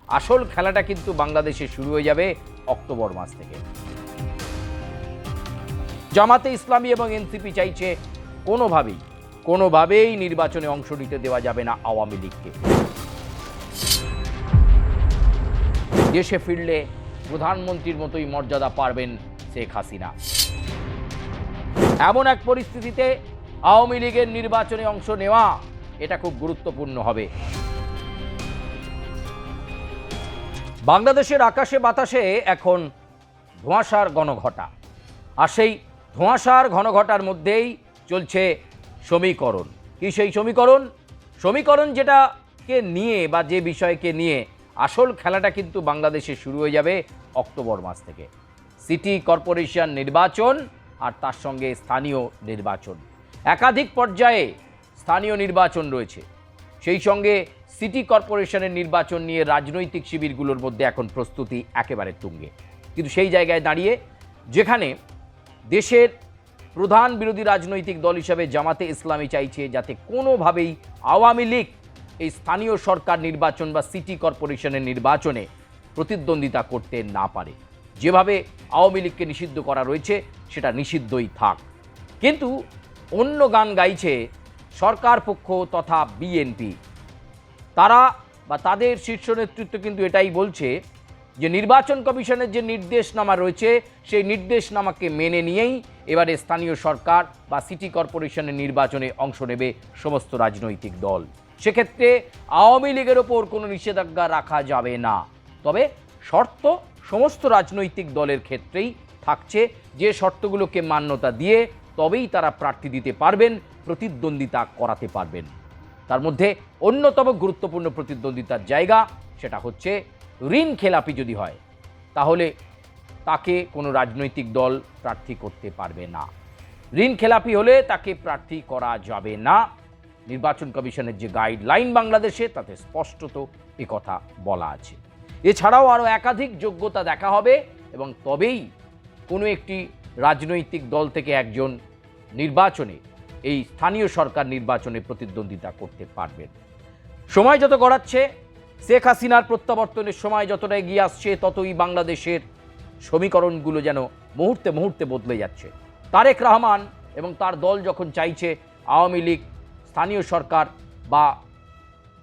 আসল খেলাটা কিন্তু বাংলাদেশে শুরু হয়ে যাবে অক্টোবর মাস থেকে। জামাতে ইসলামী এবং এনসিপি চাইছে কোনোভাবেই নির্বাচনে অংশ নিতে দেওয়া যাবে না আওয়ামী লীগকে। দেশে ফিরলে প্রধানমন্ত্রীর মতোই মর্যাদা পাবেন শেখ হাসিনা। এমন এক পরিস্থিতিতে আওয়ামী লীগের নির্বাচনে অংশ নেওয়া এটা খুব গুরুত্বপূর্ণ হবে। বাংলাদেশের আকাশে বাতাসে এখন ধোঁয়াশার ঘনঘটা, আর সেই ধোঁয়াশার ঘনঘটার মধ্যেই চলছে সমীকরণ। কি সেই সমীকরণ যেটাকে নিয়ে বা যে বিষয়কে নিয়ে আসল খেলাটা কিন্তু বাংলাদেশে শুরু হয়ে যাবে অক্টোবর মাস থেকে। সিটি কর্পোরেশন নির্বাচন আর তার সঙ্গে স্থানীয় নির্বাচন, একাধিক পর্যায়ে স্থানীয় নির্বাচন রয়েছে। সেই সঙ্গে সিটি কর্পোরেশনের নির্বাচন নিয়ে রাজনৈতিক শিবিরগুলোর মধ্যে এখন প্রস্তুতি একেবারে তুঙ্গে। কিন্তু সেই জায়গায় দাঁড়িয়ে যেখানে দেশের প্রধান বিরোধী রাজনৈতিক দল হিসাবে জামাতে ইসলামী চাইছে যাতে কোনোভাবেই আওয়ামী লীগ এই স্থানীয় সরকার নির্বাচন বা সিটি কর্পোরেশনের নির্বাচনে প্রতিদ্বন্দ্বিতা করতে না পারে। যেভাবে আওয়ামী লীগকে নিষিদ্ধ করা রয়েছে সেটা নিষিদ্ধই থাক। কিন্তু অন্য গান গাইছে সরকার পক্ষ তথা বিএনপি। তারা বা তাদের শীর্ষ নেতৃত্ব কিন্তু এটাই বলছে যে নির্বাচন কমিশনের যে নির্দেশনামা রয়েছে সেই নির্দেশনামাকে মেনে নিয়েই এবারে স্থানীয় সরকার বা সিটি কর্পোরেশনের নির্বাচনে অংশ নেবে সমস্ত রাজনৈতিক দল। সেক্ষেত্রে আওয়ামী লীগের ওপর কোনো নিষেধাজ্ঞা রাখা যাবে না, তবে শর্ত সমস্ত রাজনৈতিক দলের ক্ষেত্রেই থাকছে, যে শর্তগুলোকে মান্যতা দিয়ে তবেই তারা প্রার্থী দিতে পারবেন, প্রতিদ্বন্দ্বিতা করাতে পারবেন। তার মধ্যে অন্যতম গুরুত্বপূর্ণ প্রতিদ্বন্দ্বিতার জায়গা সেটা হচ্ছে ঋণ খেলাপি যদি হয় তাহলে তাকে কোনো রাজনৈতিক দল প্রার্থী করতে পারবে না। ঋণ খেলাপি হলে তাকে প্রার্থী করা যাবে না। নির্বাচন কমিশনের যে গাইডলাইন বাংলাদেশে তাতে স্পষ্টত কথা বলা আছে। এছাড়াও আরও একাধিক যোগ্যতা দেখা হবে এবং তবেই কোনো একটি রাজনৈতিক দল থেকে একজন নির্বাচনে এই স্থানীয় সরকার নির্বাচনে প্রতিদ্বন্দ্বিতা করতে পারবেন। সময় যত গড়াচ্ছে, শেখ হাসিনার প্রত্যাবর্তনের সময় যতটা এগিয়ে আসছে, ততই বাংলাদেশের সমীকরণগুলো যেন মুহূর্তে মুহূর্তে বদলে যাচ্ছে। তারেক রহমান এবং তার দল যখন চাইছে আওয়ামী লীগ স্থানীয় সরকার বা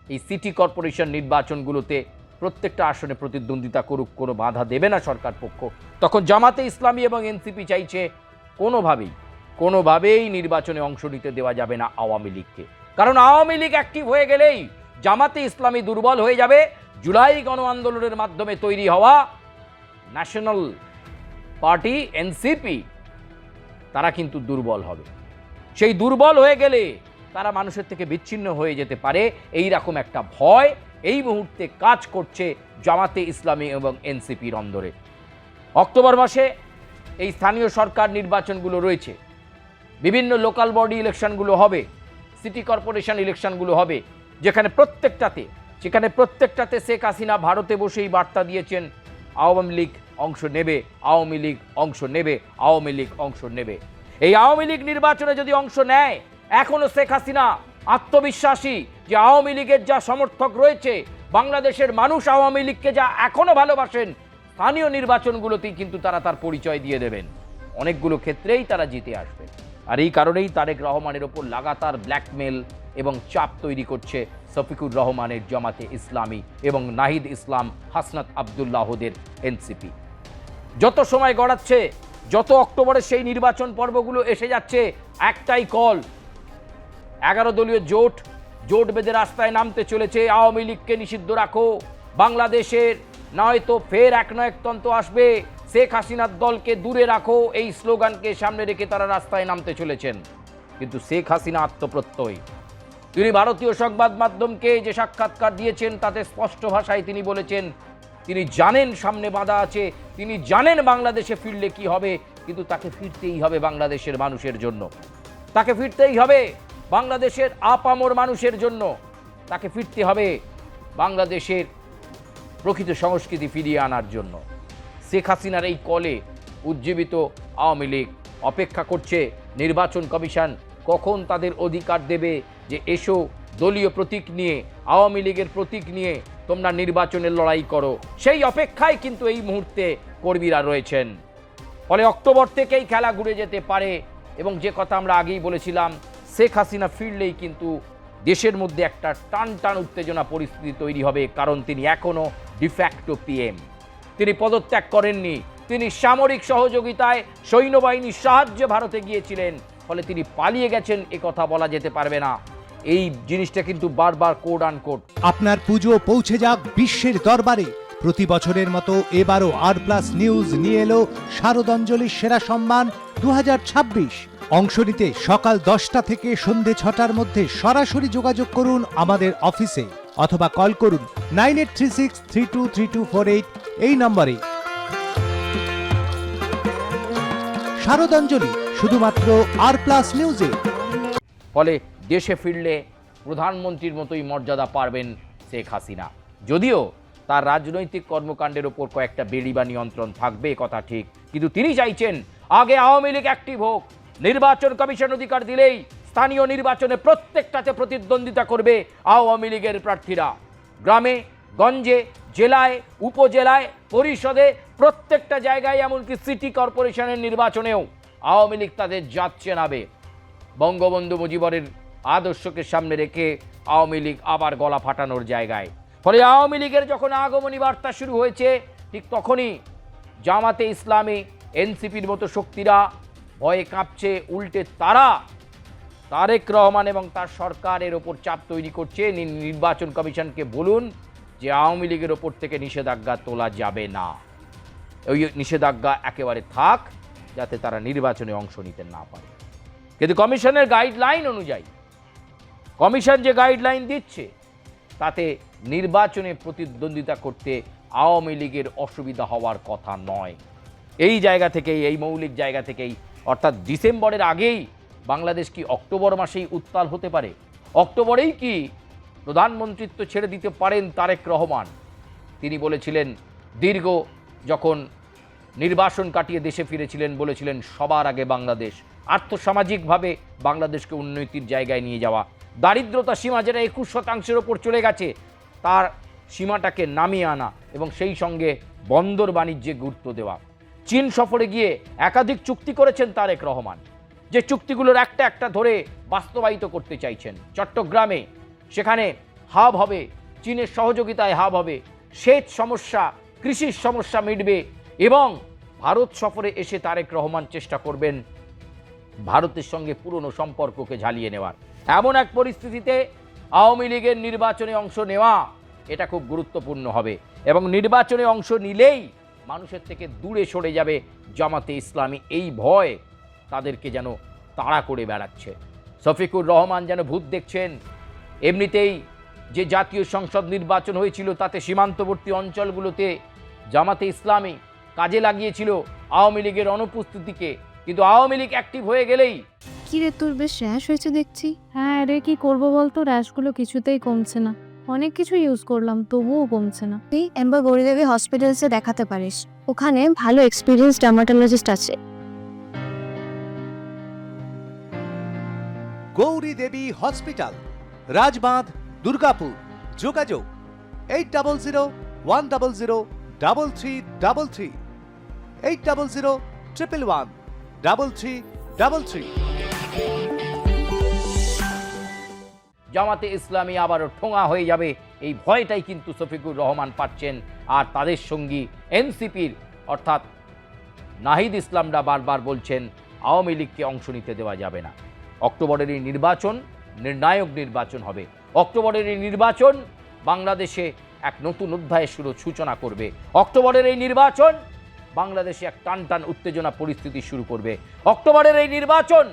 এই সিটি কর্পোরেশন নির্বাচনগুলোতে প্রত্যেকটা আসনে প্রতিদ্বন্দ্বিতা করুক, কোনো বাধা দেবে না সরকার পক্ষ, তখন জামাতে ইসলামী এবং এনসিপি চাইছে কোনোভাবেই নির্বাচনে অংশ নিতে দেওয়া যাবে না আওয়ামী লীগকে। কারণ আওয়ামী লীগ অ্যাক্টিভ হয়ে গেলেই জামাতে ইসলামী দুর্বল হয়ে যাবে। জুলাই গণ আন্দোলনের মাধ্যমে তৈরি হওয়া ন্যাশনাল পার্টি এনসিপি তারা কিন্তু দুর্বল হবে। সেই দুর্বল হয়ে গেলে তারা মানুষের থেকে বিচ্ছিন্ন হয়ে যেতে পারে, এই রকম একটা ভয় এই মুহূর্তে কাজ করছে জামাতে ইসলামী এবং এনসিপির অন্দরে। অক্টোবর মাসে এই স্থানীয় সরকার নির্বাচনগুলো রয়েছে, বিভিন্ন লোকাল বডি ইলেকশনগুলো হবে, সিটি কর্পোরেশন ইলেকশনগুলো হবে, যেখানে প্রত্যেকটাতে শেখ হাসিনা ভারতে বসেই বার্তা দিয়েছেন আওয়ামী লীগ অংশ নেবে, আওয়ামী লীগ অংশ নেবে, আওয়ামী লীগ অংশ নেবে। এই আওয়ামী লীগ নির্বাচনে যদি অংশ নেয়, এখনো শেখ হাসিনা আত্মবিশ্বাসী যে আওয়ামী লীগের যা সমর্থক রয়েছে, বাংলাদেশের মানুষ আওয়ামী লীগকে যা এখনো ভালোবাসেন, স্থানীয় নির্বাচনগুলোতেই কিন্তু তারা তার পরিচয় দিয়ে দেবেন। অনেকগুলো ক্ষেত্রেই তারা জিতে আসবে। আর এই কারণেই তারেক রহমানের ওপর লাগাতার ব্ল্যাকমেল এবং চাপ তৈরি করছে শফিকুর রহমানের জামাতে ইসলামী এবং নাহিদ ইসলাম হাসনাত আবদুল্লাহদের এনসিপি। যত সময় গড়াচ্ছে, যত অক্টোবরের সেই নির্বাচন পর্বগুলো এসে যাচ্ছে, একটাই কল, 11 দলীয় জোট বেঁধে রাস্তায় নামতে চলেছে, আওয়ামী লীগকে নিষিদ্ধ রাখো, বাংলাদেশের নয়তো ফের একনায়কতন্ত্র আসবে, শেখ হাসিনার দলকে দূরে রাখো, এই স্লোগানকে সামনে রেখে তারা রাস্তায় নামতে চলেছেন। কিন্তু শেখ হাসিনা আত্মপ্রত্যয়ী। তিনি ভারতীয় সংবাদ মাধ্যমকে যে সাক্ষাৎকার দিয়েছেন তাতে স্পষ্ট ভাষায় তিনি বলেছেন তিনি জানেন সামনে বাধা আছে, তিনি জানেন বাংলাদেশে ফিরলে কি হবে, কিন্তু তাকে ফিরতেই হবে বাংলাদেশের মানুষের জন্য, তাকে ফিরতেই হবে বাংলাদেশের আপামর মানুষের জন্য, তাকে ফিরতে হবে বাংলাদেশের প্রকৃত সংস্কৃতি ফিরিয়ে আনার জন্য। শেখ হাসিনার এই কলে উজ্জীবিত আওয়ামী লীগ অপেক্ষা করছে নির্বাচন কমিশন কখন তাদের অধিকার দেবে যে এসো দলীয় প্রতীক নিয়ে, আওয়ামী লীগের প্রতীক নিয়ে তোমরা নির্বাচনের লড়াই করো, সেই অপেক্ষায় কিন্তু এই মুহূর্তে কর্মীরা রয়েছেন। ফলে অক্টোবর থেকেই খেলা ঘুরে যেতে পারে। এবং যে কথা আমরা আগেই বলেছিলাম, শেখ হাসিনা ফিরলেই কিন্তু দেশের মধ্যে একটা টান টান উত্তেজনা পরিস্থিতি তৈরি হবে, কারণ তিনি এখনও ডিফ্যাক্টো পিএম। তিনি পদত্যাগ করেননি, তিনি সামরিক সহযোগিতায় সৈন্যবাহিনীর সাহায্যে ভারতে গিয়েছিলেন, ফলে তিনি পালিয়ে গেছেন এ কথা বলা যেতে পারবে না। এই জিনিসটা কিন্তু বারবার কোড আনকোড। আপনার পুজো পৌঁছে যাক বিশ্বের দরবারে। প্রতি বছরের মতো এবারও আর+ নিউজ নিয়ে এলো শারদাঞ্জলির সেরা সম্মান 2026। অংশ নিতে সকাল 10টা থেকে সন্ধে 6টার মধ্যে সরাসরি যোগাযোগ করুন আমাদের অফিসে অথবা কল করুন 9836323248 এই নম্বরে। শারদাঞ্জলি শুধুমাত্র আর+ নিউজে। ফলে দেশে ফিরলে প্রধানমন্ত্রীর মতোই মর্যাদা পাবেন শেখ হাসিনা। যদিও তার রাজনৈতিক কর্মকাণ্ডের ওপর কয়েকটা বেড়ি বা নিয়ন্ত্রণ থাকবে, কথা ঠিক, কিন্তু তিনি চাইছেন আগে আওয়ামী লীগ অ্যাক্টিভ হোক। নির্বাচন কমিশন অধিকার দিলেই স্থানীয় নির্বাচনে প্রত্যেকটাতে প্রতিদ্বন্দ্বিতা করবে আওয়ামী লীগের প্রার্থীরা। গ্রামে গঞ্জে, জেলায়, উপজেলায়, পরিষদে, প্রত্যেকটা জায়গায়, এমনকি সিটি কর্পোরেশনের নির্বাচনেও আওয়ামী লীগ তাদের জাত চেনাবে। বঙ্গবন্ধু মুজিবরের আদর্শকে সামনে রেখে আওয়ামী লীগ আবার গলা ফাটানোর জায়গায়। ফলে আওয়ামী লীগের যখন আগমনী বার্তা শুরু হয়েছে, ঠিক তখনই জামাতে ইসলামী, এনসিপির মতো শক্তিরা ভয়ে কাঁপছে। উল্টে তারা তারেক রহমান এবং তার সরকারের ওপর চাপ তৈরি করছে, নির্বাচন কমিশনকে বলুন যে আওয়ামী লীগের ওপর থেকে নিষেধাজ্ঞা তোলা যাবে না, ওই নিষেধাজ্ঞা একেবারে থাক, যাতে তারা নির্বাচনে অংশ নিতে না পারে। কিন্তু কমিশনের গাইডলাইন অনুযায়ী, কমিশন যে গাইডলাইন দিচ্ছে তাতে নির্বাচনে প্রতিদ্বন্দ্বিতা করতে আওয়ামী লীগের অসুবিধা হওয়ার কথা নয়। এই জায়গা থেকেই, এই মৌলিক জায়গা থেকেই, অর্থাৎ ডিসেম্বরের আগেই বাংলাদেশ কি অক্টোবর মাসেই উত্তাল হতে পারে? অক্টোবরেই কি প্রধানমন্ত্রিত্ব ছেড়ে দিতে পারেন তারেক রহমান? তিনি বলেছিলেন, দীর্ঘ যখন নির্বাসন কাটিয়ে দেশে ফিরেছিলেন, বলেছিলেন সবার আগে বাংলাদেশ, আর্থসামাজিকভাবে বাংলাদেশকে উন্নতির জায়গায় নিয়ে যাওয়া, দারিদ্রতা সীমা যেটা 21% ওপর চলে গেছে তার সীমাটাকে নামিয়ে আনা এবং সেই সঙ্গে বন্দর বাণিজ্যে গুরুত্ব দেওয়া। চীন সফরে গিয়ে একাধিক চুক্তি করেছেন তারেক রহমান, যে চুক্তিগুলোর একটা একটা ধরে বাস্তবায়িত করতে চাইছেন। চট্টগ্রামে সেখানে হাব হবে, চীনের সহযোগিতায় হাব হবে, সেচ সমস্যা, কৃষির সমস্যা মিটবে। এবং ভারত সফরে এসে তারেক রহমান চেষ্টা করবেন ভারতের সঙ্গে পুরনো সম্পর্ককে ঝালিয়ে নেওয়ার। এমন এক পরিস্থিতিতে আওয়ামী লীগের নির্বাচনে অংশ নেওয়া এটা খুব গুরুত্বপূর্ণ হবে, এবং নির্বাচনে অংশ নিলেই মানুষের থেকে দূরে সরে যাবে জামাতে ইসলামী। এই ভয় তাদেরকে যেন তাড়া করে বেড়াচ্ছে। শফিকুর রহমান যেন ভূত দেখছেন। এমনিতেই যে জাতীয় সংসদ নির্বাচন হয়েছিল তাতে সীমান্তবর্তী অঞ্চলগুলোতে জামাতে ইসলামী কাজে লাগিয়েছিল আওয়ামী লীগের অনুপস্থিতিকে, কিন্তু আওয়ামী লীগ অ্যাক্টিভ হয়ে গেলেই। কি রে, তোর বেশ র্যাশ হয়েছে দেখছি। হ্যাঁ রে, কি করবো বলতো, র্যাশগুলো কিছুতেই কমছে না। অনেক কিছু ইউজ করলাম তবুও কমছে না। তুই এম্বার গৌরীদেবী হসপিটালসে দেখাতে পারিস, ওখানে ভালো এক্সপিরিয়েন্স ডার্মাটোলজিস্ট আছে। গৌরী দেবী হসপিটাল, রাজবাঁধ, দুর্গাপুর। যোগাযোগ 8001003333, 8001113333। জামাতে ইসলামী আবারও ঠোঙা হয়ে যাবে, এই ভয়টাই কিন্তু শফিকুর রহমান পাচ্ছেন। আর তাদের সঙ্গী এনসিপির অর্থাৎ নাহিদ ইসলামরা বারবার বলছেন আওয়ামী লীগকে অংশ নিতে দেওয়া যাবে না। অক্টোবরের এই নির্বাচন নির্ণায়ক নির্বাচন হবে। অক্টোবরের এই নির্বাচন বাংলাদেশে এক নতুন অধ্যায়ের সূচনা করবে। অক্টোবরের এই নির্বাচন বাংলাদেশে এক টান টান উত্তেজনা পরিস্থিতি শুরু করবে। অক্টোবরের এই নির্বাচন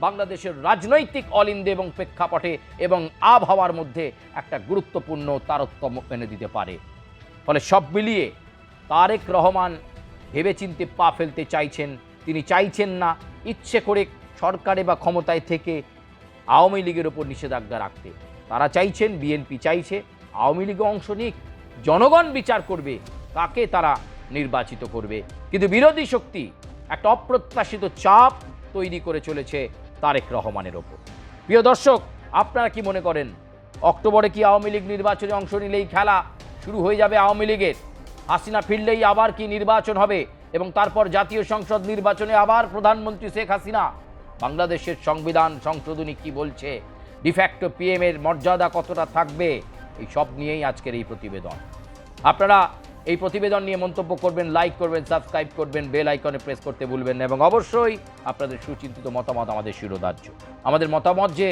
বাংলাদেশের রাজনৈতিক অলিন্দে এবং প্রেক্ষাপটে এবং আবহাওয়ার মধ্যে একটা গুরুত্বপূর্ণ তারতম্য এনে দিতে পারে। ফলে সব মিলিয়ে তারেক রহমান ভেবেচিন্তে পা ফেলতে চাইছেন। তিনি চাইছেন না ইচ্ছে করে সরকারে বা ক্ষমতায় থেকে আওয়ামী লীগের ওপর নিষেধাজ্ঞা রাখতে। তারা চাইছেন, বিএনপি চাইছে আওয়ামী লীগে অংশ নিক, জনগণ বিচার করবে কাকে তারা নির্বাচিত করবে। কিন্তু বিরোধী শক্তি একটা অপ্রত্যাশিত চাপ তৈরি করে চলেছে তারেক রহমানের ওপর। প্রিয় দর্শক, আপনারা কি মনে করেন অক্টোবরে কি আওয়ামী লীগ নির্বাচনে অংশ নিলেই খেলা শুরু হয়ে যাবে আওয়ামী লীগের? হাসিনা ফিরলেই আবার কি নির্বাচন হবে এবং তারপর জাতীয় সংসদ নির্বাচনে আবার প্রধানমন্ত্রী শেখ হাসিনা? বাংলাদেশের সংবিধান সংশোধনী কি বলছে? ডিফ্যাক্টো পিএম এর মর্যাদা কতটা থাকবে? এই সব নিয়েই আজকের এই প্রতিবেদন। আপনারা এই প্রতিবেদন নিয়ে মন্তব্য করবেন, লাইক করবেন, সাবস্ক্রাইব করবেন, বেল আইকনে প্রেস করতে ভুলবেন না এবং অবশ্যই আপনাদের সুচিন্তিত মতামত আমাদের শিরোধার্য। আমাদের মতামত যে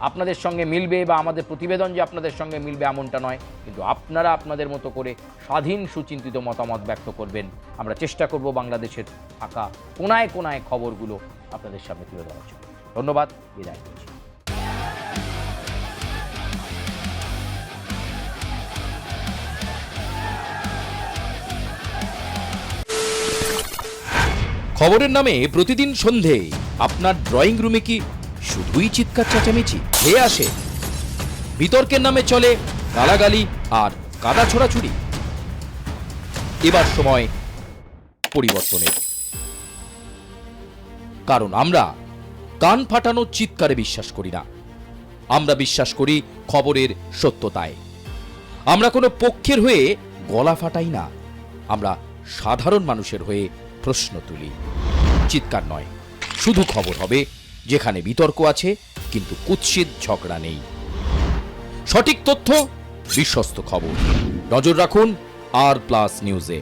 আপনাদের সঙ্গে মিলবে বা আমাদের প্রতিবেদন যে আপনাদের সঙ্গে মিলবে এমনটা নয়, কিন্তু আপনারা আপনাদের মতো করে স্বাধীন সুচিন্তিত মতামত ব্যক্ত করবেন। আমরা চেষ্টা করব বাংলাদেশের থাকা কোনায় কোনায় খবরগুলো আপনাদের সামনে তুলে ধরার জন্য। ধন্যবাদ, বিদায় নিচ্ছি। খবরের নামে প্রতিদিন সন্ধে আপনার ড্রয়িং রুমে কি শুধুই চিৎকার চেঁচামেচি খেয়ে আসে? বিতর্কের নামে চলে গালাগালি আর কাদা ছোড়াছুড়ি। এবার সময় পরিবর্তনের, কারণ আমরা কান ফাটানো চিৎকারে বিশ্বাস করি না। আমরা বিশ্বাস করি খবরের সত্যতায়। আমরা কোনো পক্ষের হয়ে গলা ফাটাই না, আমরা সাধারণ মানুষের হয়ে প্রশ্ন তুলি। চিৎকার নয়, শুধু খবর হবে যেখানে বিতর্ক আছে কিন্তু কুৎসিত ঝগড়া নেই। সঠিক তথ্য, বিশ্বস্ত খবর। নজর রাখুন আর প্লাস নিউজে।